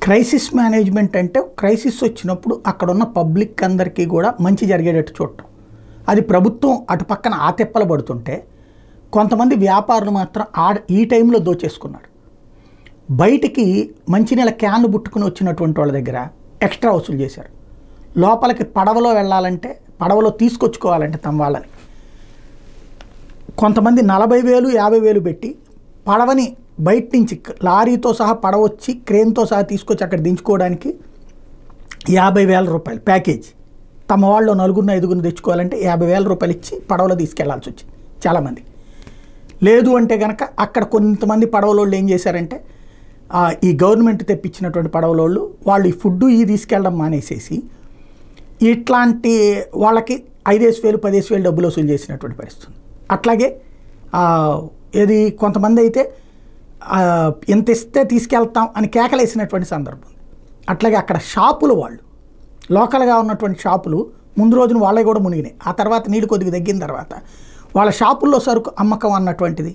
Crisis management అంటే crisis వచ్చినప్పుడు అక్కడ ఉన్న పబ్లిక్ అందరికీ కూడా మంచి జరిగేటట్టు చూడటం. అది ప్రభుత్వం అటు పక్కన ఆతెప్పలు పడుతుంటే కొంతమంది వ్యాపారులు మాత్రం ఈ టైంలో దోచేసుకున్నారు. బయటికి మంచినీళ్ళ క్యాన్లు పుట్టుకుని వచ్చినటువంటి వాళ్ళ దగ్గర ఎక్స్ట్రా వసూలు చేశారు. లోపలికి పడవలో వెళ్ళాలంటే, పడవలో తీసుకొచ్చుకోవాలంటే తమ వాళ్ళని కొంతమంది 40,000 50,000 పెట్టి పడవని బయట నుంచి లారీతో సహా పడవ వచ్చి క్రేన్తో సహా తీసుకొచ్చి అక్కడ దించుకోవడానికి 50,000 రూపాయలు ప్యాకేజ్. తమ వాళ్ళు 4-5 తెచ్చుకోవాలంటే 50,000 రూపాయలు ఇచ్చి పడవలో తీసుకెళ్లాల్సి వచ్చింది చాలామంది. లేదు అంటే కనుక అక్కడ కొంతమంది పడవలోళ్ళు ఏం చేశారంటే ఈ గవర్నమెంట్ తెప్పించినటువంటి పడవలోళ్ళు వాళ్ళు ఈ ఫుడ్ తీసుకెళ్ళడం మానేసేసి ఇట్లాంటి వాళ్ళకి 5,000 10,000 డబ్బులు వసూలు చేసినటువంటి పరిస్థితి. అట్లాగే ఏది కొంతమంది అయితే ఎంత ఇస్తే తీసుకెళ్తాం అని కేకలేసినటువంటి సందర్భం. అట్లాగే అక్కడ షాపులు వాళ్ళు లోకల్గా ఉన్నటువంటి షాపులు ముందు రోజున వాళ్ళే కూడా మునిగినాయి. ఆ తర్వాత నీళ్ళు కొద్దిగా తగ్గిన తర్వాత వాళ్ళ షాపుల్లో సరుకు అమ్మకం అన్నటువంటిది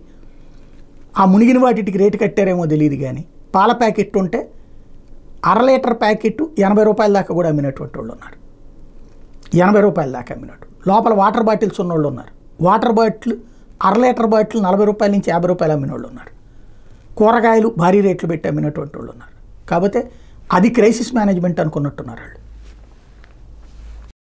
ఆ మునిగిన వాటికి రేటు కట్టారేమో తెలియదు. కానీ పాల ప్యాకెట్ ఉంటే 1/2 లీటర్ ప్యాకెట్ 80 రూపాయల దాకా కూడా అమ్మినటువంటి వాళ్ళు ఉన్నారు. 80 రూపాయల దాకా అమ్మినట్టు. లోపల వాటర్ బాటిల్స్ ఉన్నోళ్ళు ఉన్నారు. వాటర్ బాటిల్ 1/2 లీటర్ బాటిల్ 40 రూపాయల నుంచి 50 రూపాయలు అమ్మిన వాళ్ళు ఉన్నారు. కూరగాయలు భారీ రేట్లు పెట్టి అమ్మినటువంటి వాళ్ళు ఉన్నారు. కాకపోతే అది క్రైసిస్ మేనేజ్మెంట్ అనుకున్నట్టున్నారు వాళ్ళు.